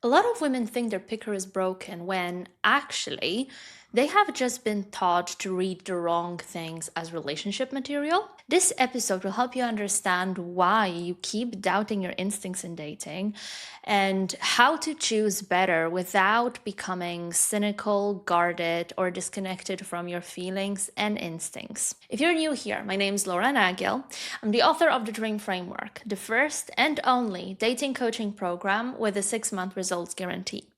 A lot of women think their picker is broken when actually they have just been taught to read the wrong things as relationship material. This episode will help you understand why you keep doubting your instincts in dating and how to choose better without becoming cynical, guarded, or disconnected from your feelings and instincts. If you're new here, my name is Laura Nagyel. I'm the author of The Dream Framework, the first and only dating coaching program with a 6-month results guarantee.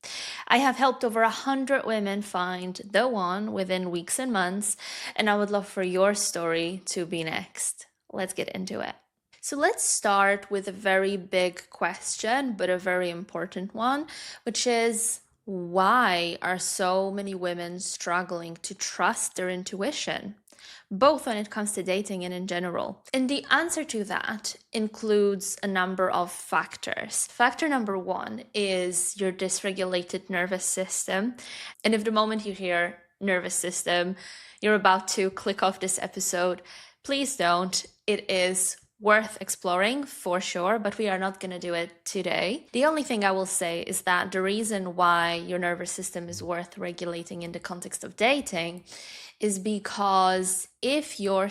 I have helped over 100 women find the one within weeks and months, and I would love for your story to be next. Let's get into it. So let's start with a very big question, but a very important one, which is why are so many women struggling to trust their intuition, both when it comes to dating and in general? And the answer to that includes a number of factors. Factor number one is your dysregulated nervous system. And if the moment you hear nervous system, you're about to click off this episode, please don't. It is worth exploring for sure, but we are not going to do it today. The only thing I will say is that the reason why your nervous system is worth regulating in the context of dating is because if your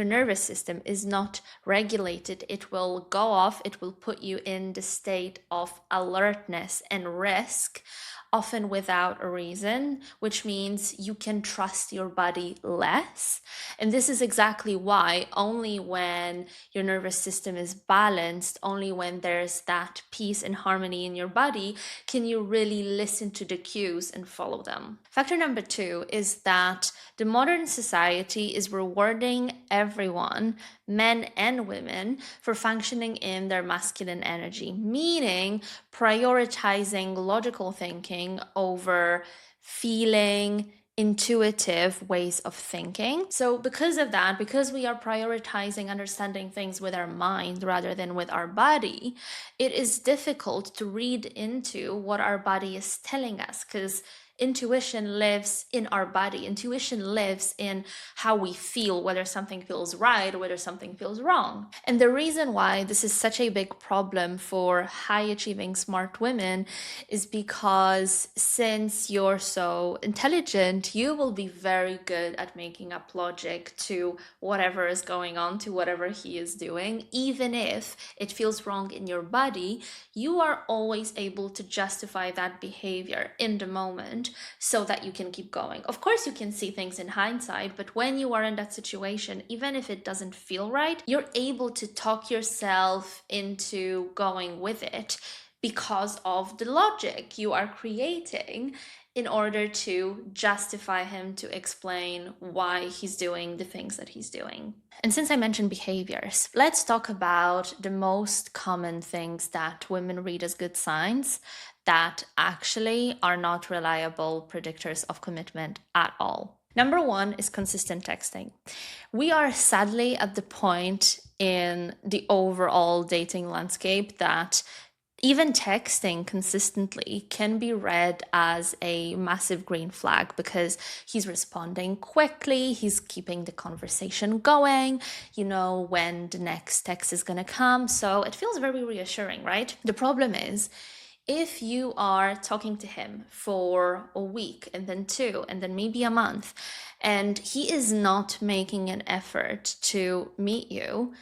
nervous system is not regulated, it will go off, it will put you in the state of alertness and risk, often without a reason, which means you can trust your body less. And this is exactly why only when your nervous system is balanced, only when there's that peace and harmony in your body, can you really listen to the cues and follow them. Factor number two is that the modern society is rewarding everyone, men and women, for functioning in their masculine energy, meaning prioritizing logical thinking over feeling, intuitive ways of thinking. So because of that, because we are prioritizing understanding things with our mind rather than with our body, it is difficult to read into what our body is telling us, because intuition lives in our body. Intuition lives in how we feel, whether something feels right or whether something feels wrong. And the reason why this is such a big problem for high achieving smart women is because since you're so intelligent, you will be very good at making up logic to whatever is going on, to whatever he is doing. Even if it feels wrong in your body, you are always able to justify that behavior in the moment so that you can keep going. Of course, you can see things in hindsight, but when you are in that situation, even if it doesn't feel right, you're able to talk yourself into going with it because of the logic you are creating in order to justify him, to explain why he's doing the things that he's doing. And since I mentioned behaviors, let's talk about the most common things that women read as good signs that actually are not reliable predictors of commitment at all. Number one is consistent texting. We are sadly at the point in the overall dating landscape that even texting consistently can be read as a massive green flag because he's responding quickly, he's keeping the conversation going, you know when the next text is going to come. So it feels very reassuring, right? The problem is, if you are talking to him for a week and then two and then maybe a month, and he is not making an effort to meet you,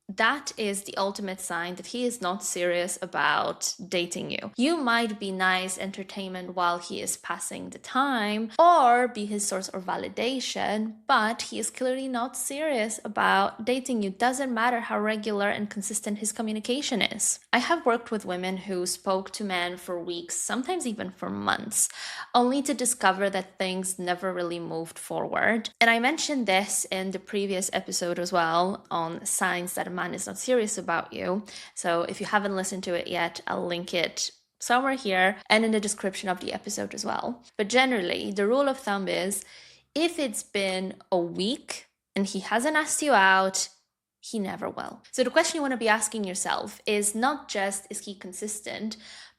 that is the ultimate sign that he is not serious about dating you. You might be nice entertainment while he is passing the time or be his source of validation, but he is clearly not serious about dating you. Doesn't matter how regular and consistent his communication is. I have worked with women who spoke to men for weeks, sometimes even for months, only to discover that things never really moved forward. And I mentioned this in the previous episode as well on signs that a man is not serious about you. So if you haven't listened to it yet, I'll link it somewhere here and in the description of the episode as well. But generally, the rule of thumb is if it's been a week and he hasn't asked you out, he never will. So the question you want to be asking yourself is not just, is he consistent,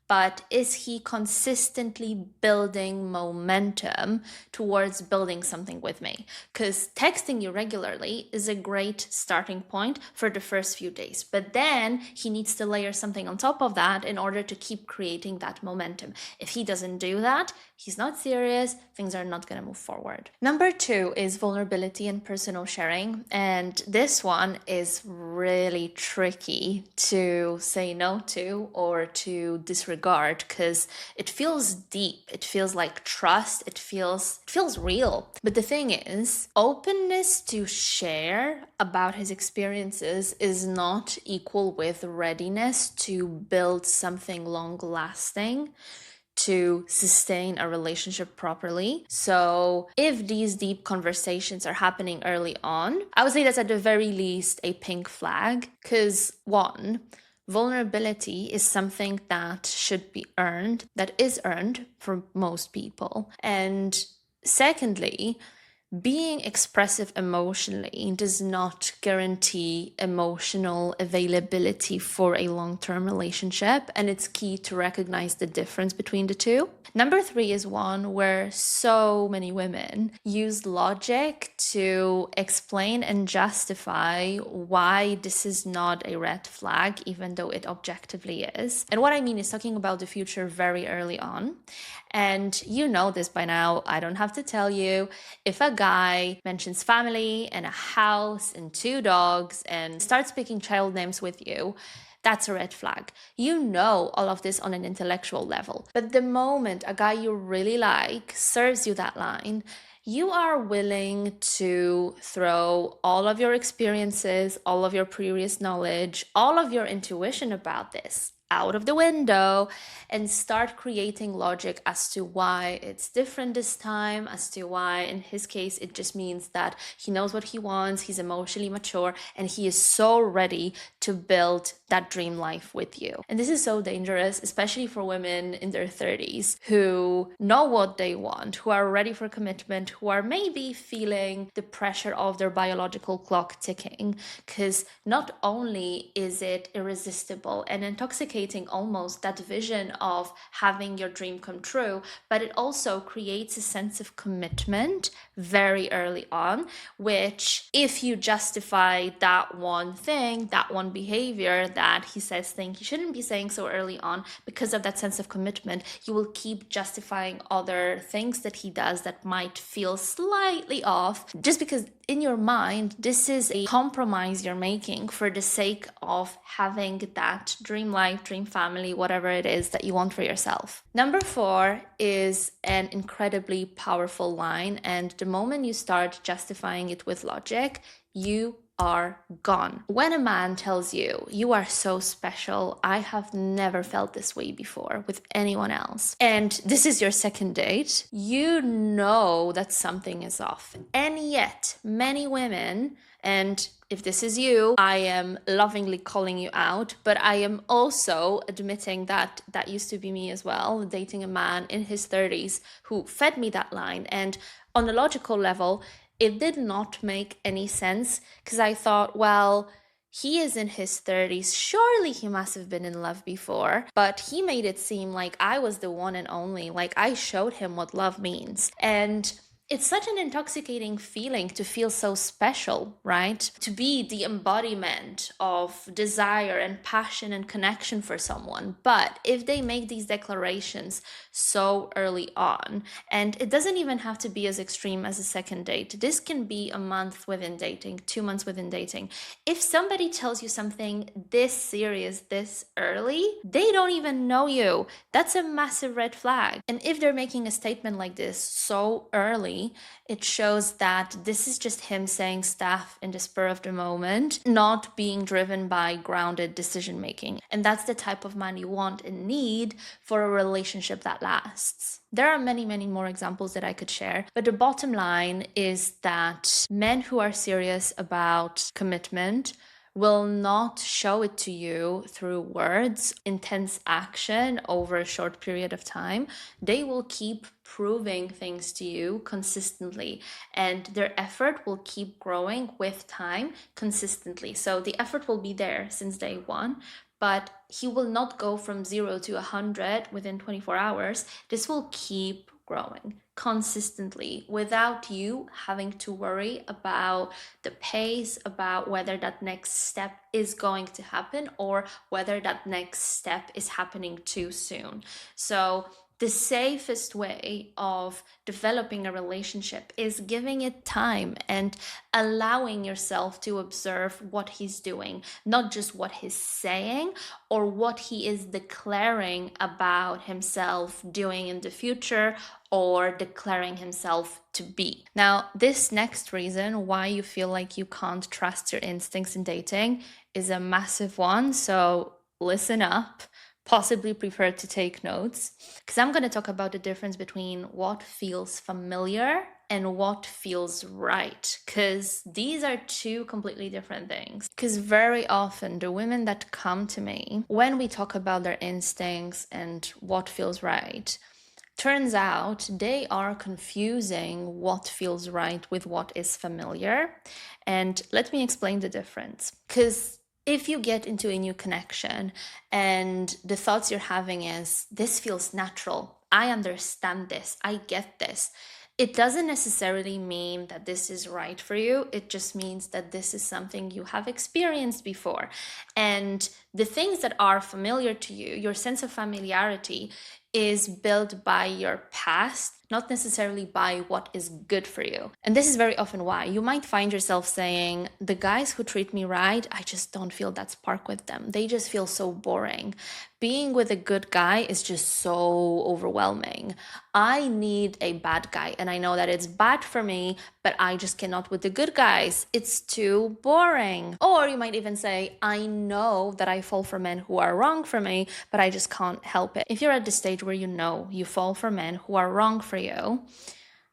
but is he consistently building momentum towards building something with me? Because texting you regularly is a great starting point for the first few days, but then he needs to layer something on top of that in order to keep creating that momentum. If he doesn't do that, he's not serious, things are not going to move forward. Number 2 is vulnerability and personal sharing, and this one is really tricky to say no to or to disregard because it feels deep, it feels like trust, it feels real. But the thing is, openness to share about his experiences is not equal with readiness to build something long lasting, to sustain a relationship properly. So if these deep conversations are happening early on, I would say that's at the very least a pink flag, because one, vulnerability is something that should be earned, that is earned for most people. And secondly, being expressive emotionally does not guarantee emotional availability for a long-term relationship, and it's key to recognize the difference between the two. Number 3 is one where so many women use logic to explain and justify why this is not a red flag, even though it objectively is. And what I mean is talking about the future very early on. And you know this by now, I don't have to tell you. If a guy mentions family and a house and 2 dogs and starts picking child names with you, that's a red flag. You know all of this on an intellectual level. But the moment a guy you really like serves you that line, you are willing to throw all of your experiences, all of your previous knowledge, all of your intuition about this out of the window and start creating logic as to why it's different this time, as to why in his case it just means that he knows what he wants, he's emotionally mature, and he is so ready to build that dream life with you. And this is so dangerous, especially for women in their 30s who know what they want, who are ready for commitment, who are maybe feeling the pressure of their biological clock ticking, because not only is it irresistible and intoxicating almost, that vision of having your dream come true, but it also creates a sense of commitment very early on, which if you justify that one thing, that one behavior that he says things he shouldn't be saying so early on because of that sense of commitment, you will keep justifying other things that he does that might feel slightly off, just because in your mind this is a compromise you're making for the sake of having that dream life, dream family, whatever it is that you want for yourself. Number 4 is an incredibly powerful line, and the moment you start justifying it with logic, you are gone. When a man tells you, you are so special, I have never felt this way before with anyone else, and this is your second date, you know that something is off. And yet, many women, and if this is you, I am lovingly calling you out, but I am also admitting that that used to be me as well, dating a man in his 30s who fed me that line. And on a logical level, it did not make any sense because I thought, well, he is in his 30s. Surely he must have been in love before. But he made it seem like I was the one and only, like I showed him what love means. And it's such an intoxicating feeling to feel so special, right? To be the embodiment of desire and passion and connection for someone. But if they make these declarations so early on, and it doesn't even have to be as extreme as a second date, this can be a month within dating, 2 months within dating. If somebody tells you something this serious this early, they don't even know you. That's a massive red flag. And if they're making a statement like this so early, it shows that this is just him saying stuff in the spur of the moment, not being driven by grounded decision making. And that's the type of man you want and need for a relationship that lasts. There are many, many more examples that I could share, but the bottom line is that men who are serious about commitment will not show it to you through words, intense action over a short period of time. They will keep proving things to you consistently, and their effort will keep growing with time consistently. So the effort will be there since day one, but he will not go from 0 to 100 within 24 hours. This will keep growing consistently without you having to worry about the pace, about whether that next step is going to happen or whether that next step is happening too soon. So the safest way of developing a relationship is giving it time and allowing yourself to observe what he's doing, not just what he's saying or what he is declaring about himself doing in the future or declaring himself to be. Now, this next reason why you feel like you can't trust your instincts in dating is a massive one. So listen up, possibly prepare to take notes, because I'm going to talk about the difference between what feels familiar and what feels right, because these are two completely different things. Because very often the women that come to me, when we talk about their instincts and what feels right, turns out they are confusing what feels right with what is familiar. And let me explain the difference. Because if you get into a new connection and the thoughts you're having is, this feels natural, I understand this, I get this, it doesn't necessarily mean that this is right for you. It just means that this is something you have experienced before. And the things that are familiar to you, your sense of familiarity, is built by your past, not necessarily by what is good for you. And this is very often why you might find yourself saying, the guys who treat me right, I just don't feel that spark with them. They just feel so boring. Being with a good guy is just so overwhelming. I need a bad guy, and I know that it's bad for me, but I just cannot with the good guys. It's too boring. Or you might even say, I know that I fall for men who are wrong for me, but I just can't help it. If you're at the stage where you know you fall for men who are wrong for you,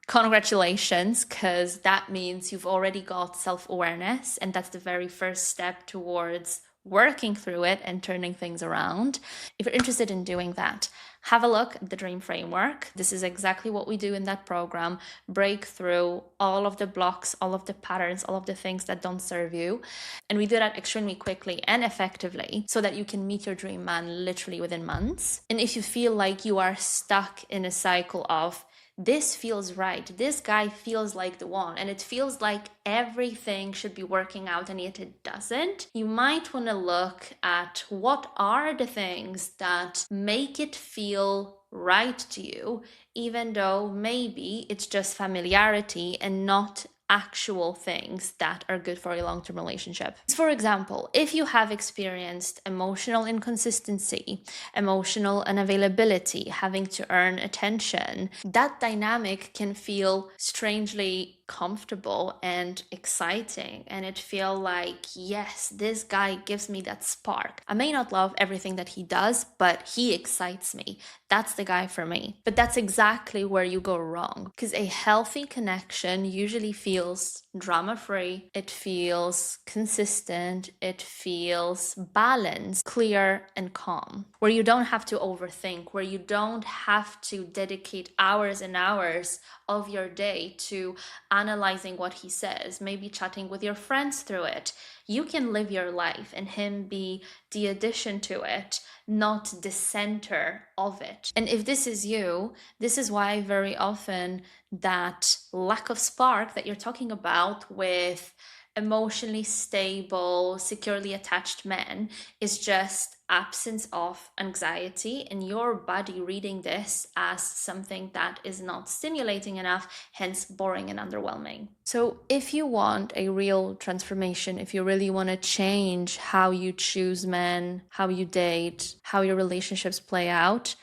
congratulations, because that means you've already got self-awareness, and that's the very first step towards working through it and turning things around. If you're interested in doing that, have a look at the Dream Framework. This is exactly what we do in that program. Break through all of the blocks, all of the patterns, all of the things that don't serve you. And we do that extremely quickly and effectively so that you can meet your dream man literally within months. And if you feel like you are stuck in a cycle of, this feels right, this guy feels like the one, and it feels like everything should be working out and yet it doesn't, you might want to look at what are the things that make it feel right to you, even though maybe it's just familiarity and not actual things that are good for a long-term relationship. For example, if you have experienced emotional inconsistency, emotional unavailability, having to earn attention, that dynamic can feel strangely comfortable and exciting, and it feel like, yes, this guy gives me that spark. I may not love everything that he does, but he excites me. That's the guy for me. But that's exactly where you go wrong, because a healthy connection usually feels drama-free, it feels consistent, it feels balanced, clear, and calm, where you don't have to overthink, where you don't have to dedicate hours and hours of your day to analyzing what he says, maybe chatting with your friends through it. You can live your life and him be the addition to it, not the center of it. And if this is you, this is why very often that lack of spark that you're talking about with emotionally stable, securely attached men is just absence of anxiety and your body reading this as something that is not stimulating enough, hence boring and underwhelming. So if you want a real transformation, if you really want to change how you choose men, how you date, how your relationships play out,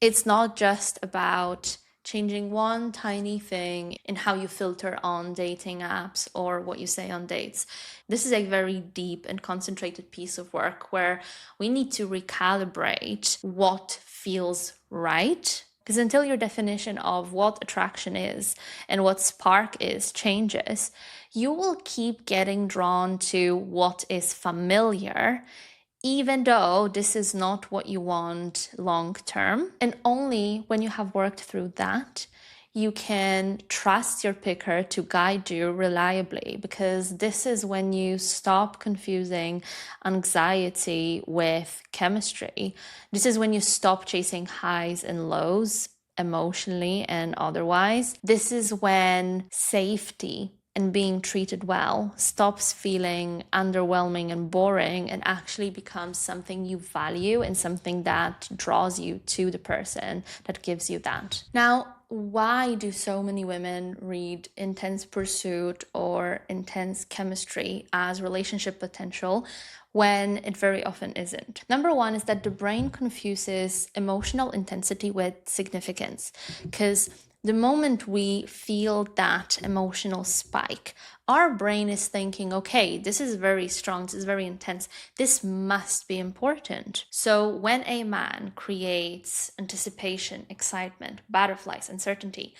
it's not just about changing one tiny thing in how you filter on dating apps or what you say on dates. This is a very deep and concentrated piece of work where we need to recalibrate what feels right. Because until your definition of what attraction is and what spark is changes, you will keep getting drawn to what is familiar, even though this is not what you want long term. And only when you have worked through that, you can trust your picker to guide you reliably, because this is when you stop confusing anxiety with chemistry. This is when you stop chasing highs and lows emotionally and otherwise. This is when safety and being treated well stops feeling underwhelming and boring and actually becomes something you value and something that draws you to the person that gives you that. Now, why do so many women read intense pursuit or intense chemistry as relationship potential when it very often isn't? Number one is that the brain confuses emotional intensity with significance, because the moment we feel that emotional spike, our brain is thinking, okay, this is very strong, this is very intense, this must be important. So when a man creates anticipation, excitement, butterflies, uncertainty,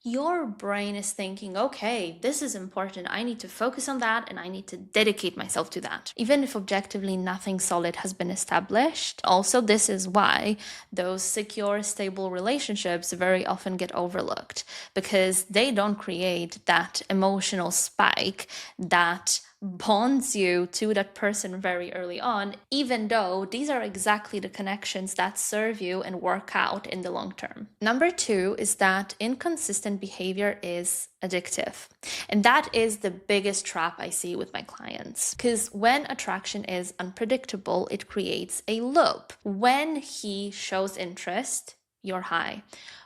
your brain is thinking, okay, this is important. I need to focus on that and I need to dedicate myself to that. Even if objectively nothing solid has been established. Also, this is why those secure, stable relationships very often get overlooked, because they don't create that emotional spike that bonds you to that person very early on, even though these are exactly the connections that serve you and work out in the long term. Number two is that inconsistent behavior is addictive. And that is the biggest trap I see with my clients. Because when attraction is unpredictable, it creates a loop. When he shows interest, you're high.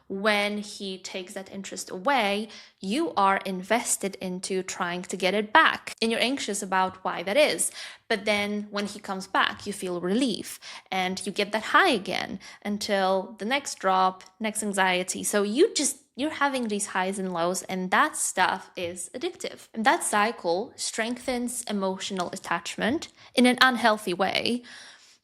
When he takes that interest away, you are invested into trying to get it back and you're anxious about why that is. But then when he comes back, you feel relief and you get that high again until the next drop, next anxiety. So you're having these highs and lows, and that stuff is addictive. And that cycle strengthens emotional attachment in an unhealthy way,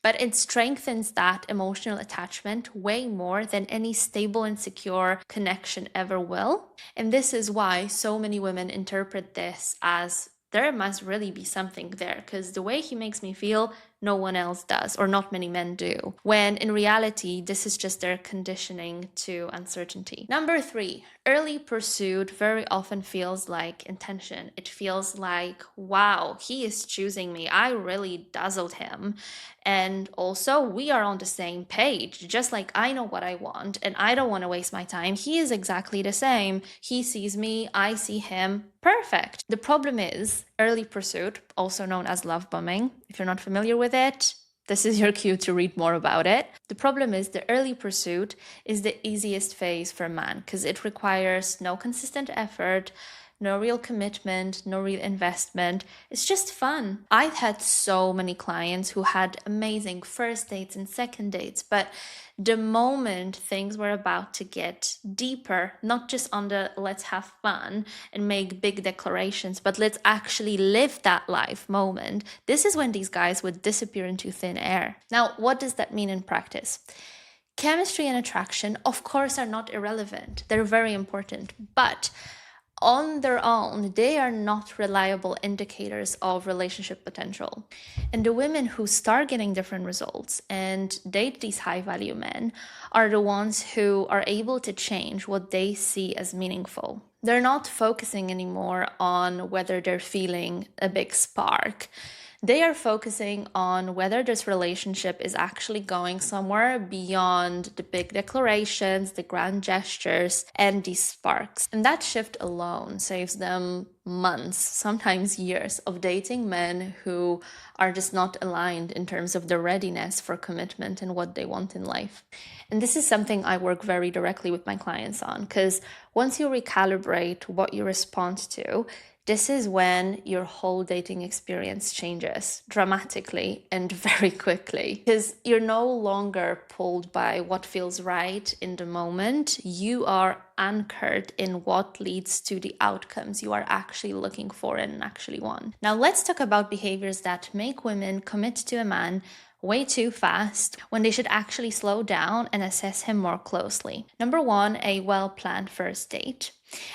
but it strengthens that emotional attachment way more than any stable and secure connection ever will. And this is why so many women interpret this as there must really be something there, because the way he makes me feel, no one else does, or not many men do. When in reality, this is just their conditioning to uncertainty. Number three, early pursuit very often feels like intention. It feels like, wow, he is choosing me. I really dazzled him. And also, we are on the same page. Just like I know what I want and I don't want to waste my time, he is exactly the same. He sees me, I see him. Perfect. The problem is early pursuit, also known as love bombing. If you're not familiar with it, this is your cue to read more about it. The problem is the early pursuit is the easiest phase for a man because it requires no consistent effort, no real commitment, no real investment. It's just fun. I've had so many clients who had amazing first dates and second dates, but the moment things were about to get deeper, not just on the let's have fun and make big declarations, but let's actually live that life moment, this is when these guys would disappear into thin air. Now, what does that mean in practice? Chemistry and attraction, of course, are not irrelevant. They're very important, but on their own, they are not reliable indicators of relationship potential. And the women who start getting different results and date these high value men are the ones who are able to change what they see as meaningful. They're not focusing anymore on whether they're feeling a big spark. They are focusing on whether this relationship is actually going somewhere beyond the big declarations, the grand gestures, and these sparks. And that shift alone saves them months, sometimes years, of dating men who are just not aligned in terms of their readiness for commitment and what they want in life. And this is something I work very directly with my clients on, because once you recalibrate what you respond to, this is when your whole dating experience changes dramatically and very quickly, because you're no longer pulled by what feels right in the moment. You are anchored in what leads to the outcomes you are actually looking for and actually want. Now, let's talk about behaviors that make women commit to a man way too fast when they should actually slow down and assess him more closely. Number one, a well-planned first date.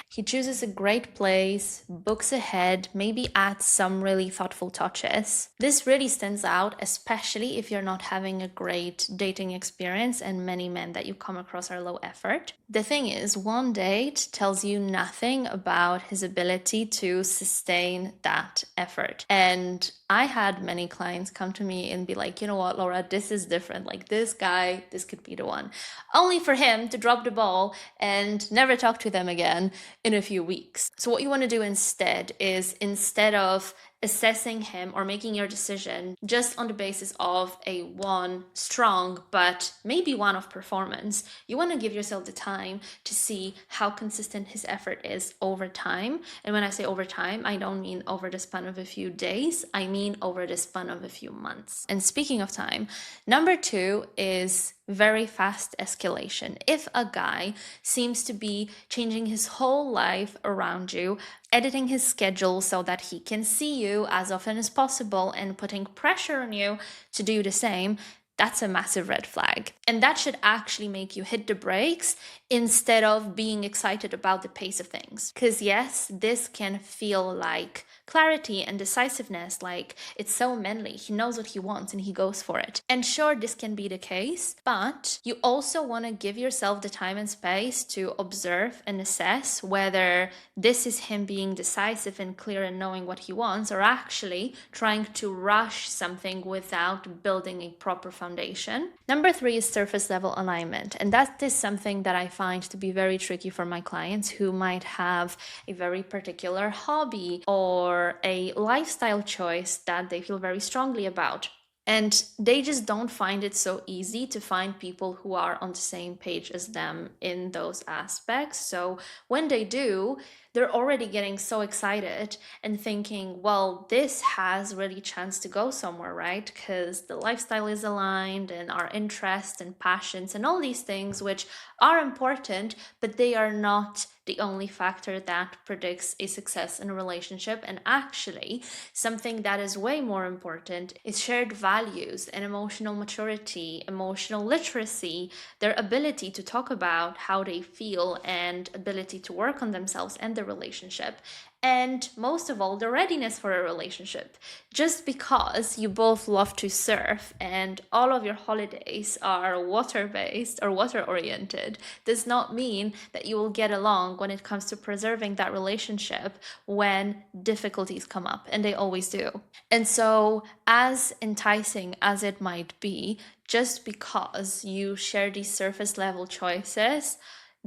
He chooses a great place, books ahead, maybe adds some really thoughtful touches. This really stands out, especially if you're not having a great dating experience and many men that you come across are low effort. The thing is, one date tells you nothing about his ability to sustain that effort. And I had many clients come to me and be like, you know what, Laura, this is different. Like this guy, this could be the one. Only for him to drop the ball and never talk to them again in a few weeks. So what you want to do instead is, instead of assessing him or making your decision just on the basis of a one strong but maybe one of performance, you want to give yourself the time to see how consistent his effort is over time. And when I say over time, I don't mean over the span of a few days, I mean over the span of a few months. And speaking of time, number 2 is very fast escalation. If a guy seems to be changing his whole life around you, editing his schedule so that he can see you as often as possible and putting pressure on you to do the same, that's a massive red flag. And that should actually make you hit the brakes instead of being excited about the pace of things. Because yes, this can feel like clarity and decisiveness, like it's so manly. He knows what he wants and he goes for it. And sure, this can be the case, but you also want to give yourself the time and space to observe and assess whether this is him being decisive and clear and knowing what he wants, or actually trying to rush something without building a proper foundation. Number 3 is surface level alignment. And that is something that I find to be very tricky for my clients who might have a very particular hobby or a lifestyle choice that they feel very strongly about. And they just don't find it so easy to find people who are on the same page as them in those aspects. So when they do, they're already getting so excited and thinking, well, this has really chance to go somewhere, right? Because the lifestyle is aligned and our interests and passions and all these things, which are important, but they are not the only factor that predicts a success in a relationship. And actually, something that is way more important is shared values and emotional maturity, emotional literacy, their ability to talk about how they feel and ability to work on themselves and the relationship. And most of all, the readiness for a relationship. Just because you both love to surf and all of your holidays are water-based or water-oriented does not mean that you will get along when it comes to preserving that relationship when difficulties come up, and they always do. And so, as enticing as it might be, just because you share these surface level choices,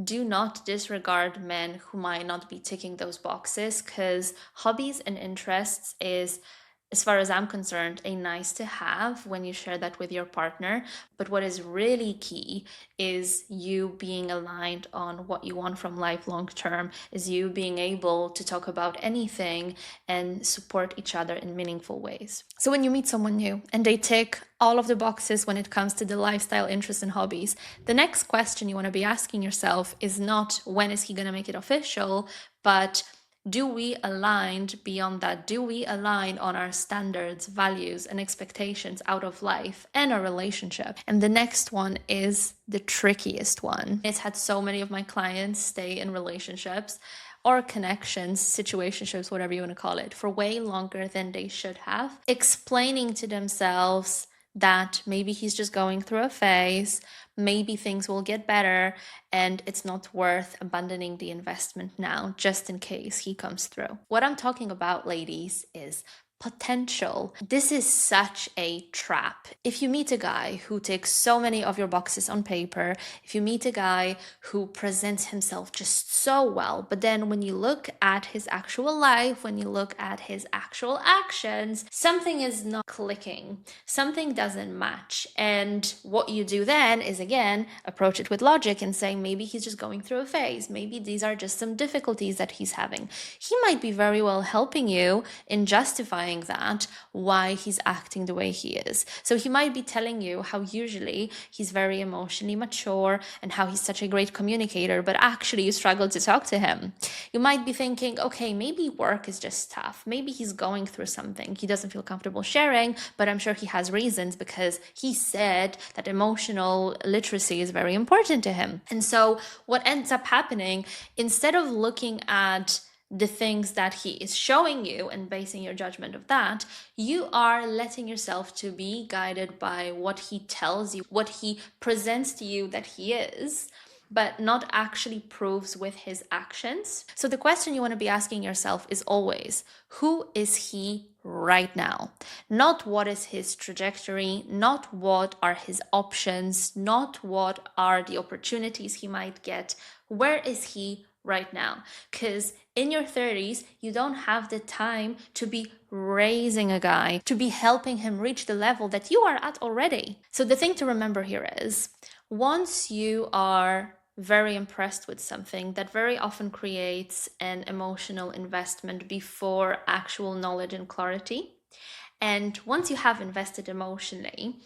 do not disregard men who might not be ticking those boxes, because hobbies and interests is, as far as I'm concerned, a nice to have when you share that with your partner. But what is really key is you being aligned on what you want from life long term, is you being able to talk about anything and support each other in meaningful ways. So when you meet someone new and they tick all of the boxes when it comes to the lifestyle, interests, and hobbies, the next question you want to be asking yourself is not when is he going to make it official, but do we align beyond that? Do we align on our standards, values, and expectations out of life and a relationship? And the next one is the trickiest one. It's had so many of my clients stay in relationships or connections, situationships, whatever you want to call it, for way longer than they should have, explaining to themselves that maybe he's just going through a phase, maybe things will get better, and it's not worth abandoning the investment now just in case he comes through. What I'm talking about, ladies, is potential. This is such a trap. If you meet a guy who ticks so many of your boxes on paper, if you meet a guy who presents himself just so well, but then when you look at his actual life, when you look at his actual actions, something is not clicking, something doesn't match. And what you do then is, again, approach it with logic and say, maybe he's just going through a phase, maybe these are just some difficulties that he's having. He might be very well helping you in justifying justifying that, why he's acting the way he is. So he might be telling you how usually he's very emotionally mature and how he's such a great communicator, but actually you struggle to talk to him. You might be thinking, okay, maybe work is just tough. Maybe he's going through something he doesn't feel comfortable sharing, but I'm sure he has reasons because he said that emotional literacy is very important to him. And so what ends up happening, instead of looking at the things that he is showing you and basing your judgment of that, you are letting yourself to be guided by what he tells you, what he presents to you that he is, but not actually proves with his actions. So the question you want to be asking yourself is always, who is he right now? Not what is his trajectory, not what are his options, not what are the opportunities he might get. Where is he right now? Because in your 30s, you don't have the time to be raising a guy, to be helping him reach the level that you are at already. So the thing to remember here is, once you are very impressed with something, that very often creates an emotional investment before actual knowledge and clarity. And once you have invested emotionally,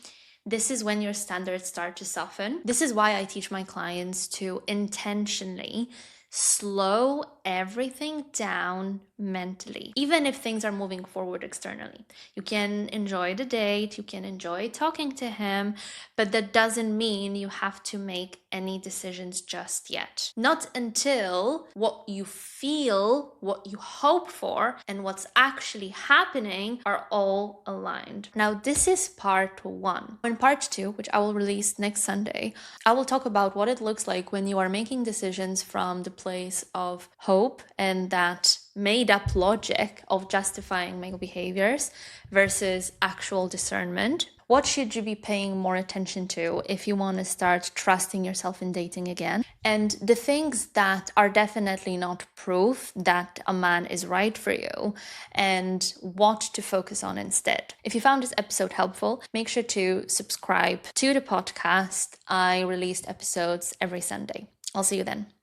this is when your standards start to soften. This is why I teach my clients to intentionally slow everything down mentally, even if things are moving forward externally. You can enjoy the date, you can enjoy talking to him, but that doesn't mean you have to make any decisions just yet. Not until what you feel, what you hope for, and what's actually happening are all aligned. Now, this is part 1. In part 2, which I will release next Sunday, I will talk about what it looks like when you are making decisions from the place of hope and that made up logic of justifying male behaviors versus actual discernment. What should you be paying more attention to if you want to start trusting yourself in dating again? And the things that are definitely not proof that a man is right for you, and what to focus on instead. If you found this episode helpful, make sure to subscribe to the podcast. I release episodes every Sunday. I'll see you then.